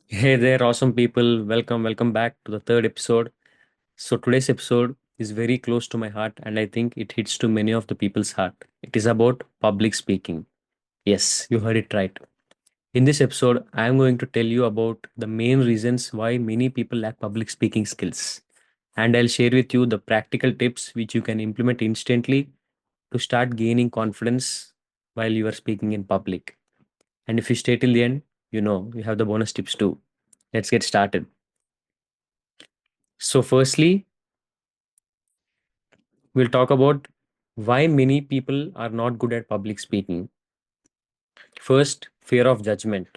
Hey there, awesome people. Welcome back to the third episode. So, today's episode is very close to my heart, and I think it hits to many of the people's heart. It is about public speaking. Yes, you heard it right. In this episode, I am going to tell you about the main reasons why many people lack public speaking skills. And I'll share with you the practical tips which you can implement instantly to start gaining confidence while you are speaking in public. And if you stay till the end, you have the bonus tips too. Let's get started. So, firstly, we'll talk about why many people are not good at public speaking. First, fear of judgment.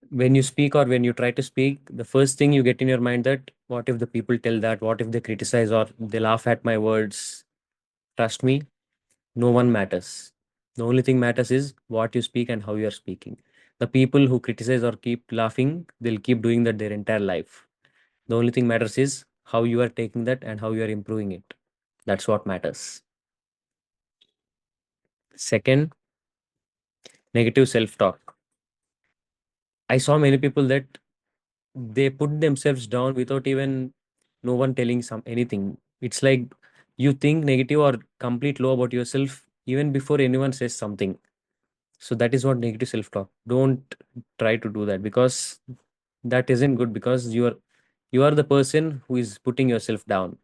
When you speak or when you try to speak, the first thing you get in your mind that what if the people tell that, what if they criticize or they laugh at my words? Trust me, no one matters. The only thing matters is what you speak and how you are speaking. The people who criticize or keep laughing, they'll keep doing that their entire life. The only thing matters is how you are taking that and how you are improving it. That's what matters. Second, negative self talk. I saw many people that they put themselves down without even no one telling some anything. It's like you think negative or complete low about yourself even before anyone says something. So that is what negative self talk. Don't try to do that because that isn't good because you are the person who is putting yourself down.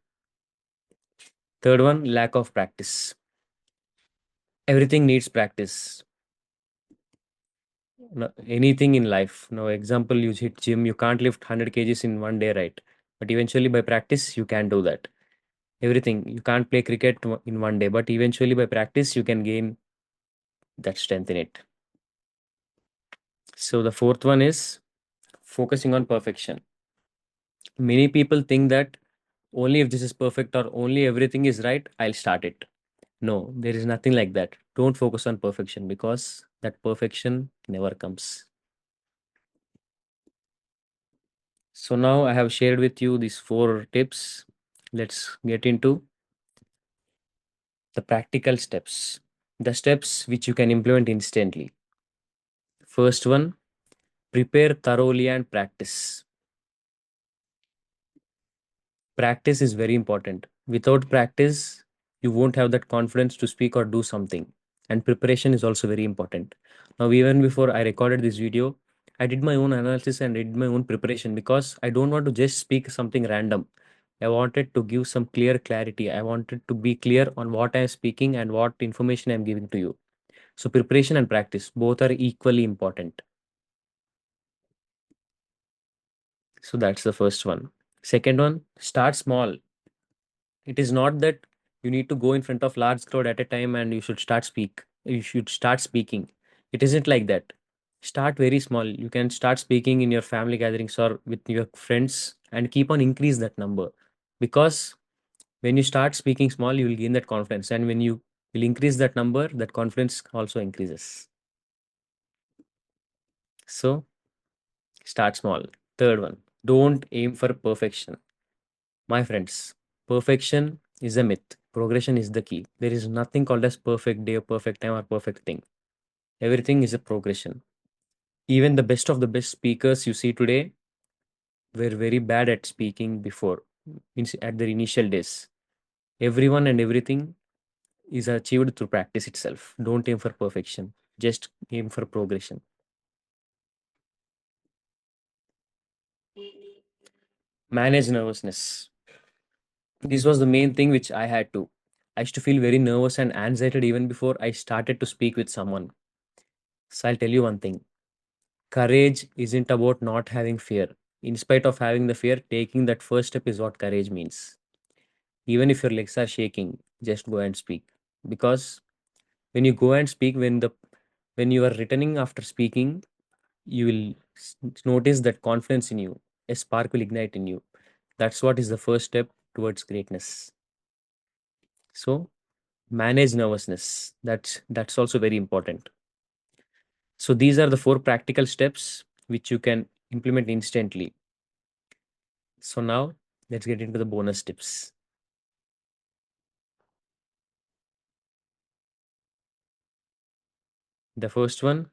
Third one, lack of practice. Everything needs practice. No, anything in life. No example, you hit gym, you can't lift 100 kgs in one day, right? But eventually by practice, you can do that. Everything, you can't play cricket in one day, but eventually by practice, you can gain that strength in it. So the fourth one is focusing on perfection. Many people think that only if this is perfect or only everything is right, I'll start it. No, there is nothing like that. Don't focus on perfection because that perfection never comes. So now I have shared with you these four tips. Let's get into the practical steps. The steps which you can implement instantly. First one, prepare thoroughly and practice. Practice is very important. Without practice, you won't have that confidence to speak or do something. And preparation is also very important. Now, even before I recorded this video, I did my own analysis and did my own preparation because I don't want to just speak something random. I wanted to give some clear clarity. I wanted to be clear on what I am speaking and what information I'm giving to you. So, preparation and practice both are equally important. So, that's the first one. Second one, start small. It is not that you need to go in front of large crowd at a time and you should start speaking. It isn't like that. Start very small. You can start speaking in your family gatherings or with your friends and keep on increase that number. Because when you start speaking small, you will gain that confidence. And when you will increase that number, that confidence also increases. So start small. Third one, don't aim for perfection. My friends, perfection is a myth. Progression is the key. There is nothing called as perfect day or perfect time or perfect thing. Everything is a progression. Even the best of the best speakers you see today were very bad at speaking before, means at their initial days. Everyone and everything is achieved through practice itself. Don't aim for perfection, just aim for progression. Manage nervousness. This was the main thing which I had to. I used to feel very nervous and anxiety even before I started to speak with someone. So I'll tell you one thing. Courage isn't about not having fear. In spite of having the fear, taking that first step is what courage means. Even if your legs are shaking, just go and speak. Because when you go and speak, when you are returning after speaking, you will notice that confidence in you. A spark will ignite in you. That's what is the first step towards greatness. So manage nervousness. That's also very important. So these are the four practical steps which you can implement instantly. So now let's get into the bonus tips. The first one,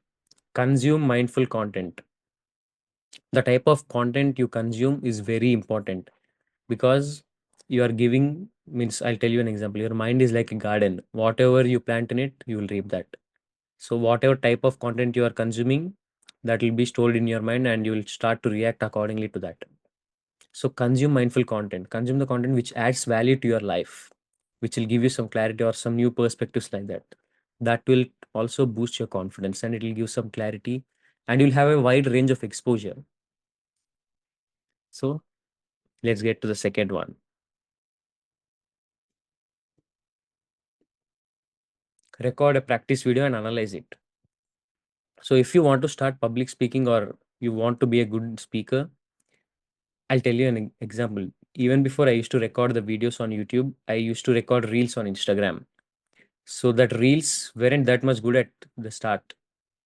consume mindful content. The type of content you consume is very important, because you are giving, means I'll tell you an example. Your mind is like a garden. Whatever you plant in it, you will reap that. So whatever type of content you are consuming, that will be stored in your mind and you will start to react accordingly to that. So consume mindful content. Consume the content which adds value to your life, which will give you some clarity or some new perspectives like that. That will also boost your confidence and it will give some clarity, and you'll have a wide range of exposure. So let's get to the second one. Record a practice video and analyze it. So if you want to start public speaking or you want to be a good speaker, I'll tell you an example. Even before I used to record the videos on YouTube, I used to record reels on Instagram. So that reels weren't that much good at the start.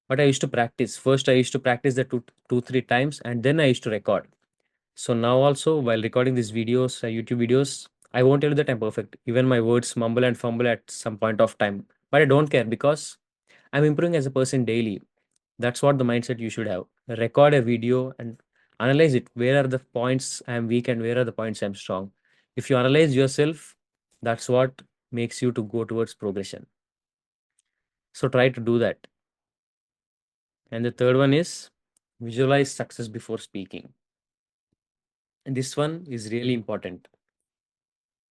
But I used to practice. First, I used to practice the two, 3 times, and then I used to record. So now also, while recording these videos, YouTube videos, I won't tell you that I'm perfect. Even my words mumble and fumble at some point of time. But I don't care because I'm improving as a person daily. That's what the mindset you should have. Record a video and analyze it. Where are the points I'm weak and where are the points I'm strong? If you analyze yourself, that's what makes you to go towards progression. So try to do that. And the third one is visualize success before speaking. And this one is really important.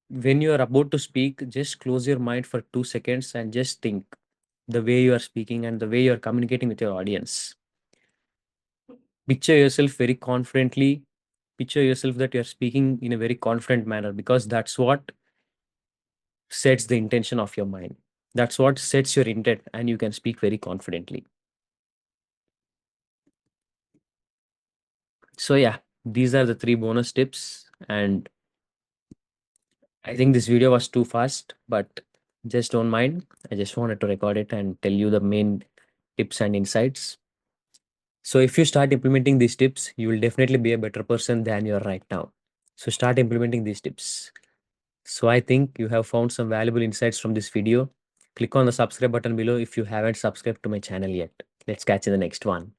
When you are about to speak, just close your mind for 2 seconds and just think the way you are speaking and the way you are communicating with your audience. Picture yourself very confidently. Picture yourself that you are speaking in a very confident manner, because that's what sets the intention of your mind. That's what sets your intent, and you can speak very confidently. So, yeah, these are the 3 bonus tips. And I think this video was too fast, but just don't mind. I just wanted to record it and tell you the main tips and insights. So if you start implementing these tips, you will definitely be a better person than you are right now. So start implementing these tips. So I think you have found some valuable insights from this video. Click on the subscribe button below if you haven't subscribed to my channel yet. Let's catch you in the next one.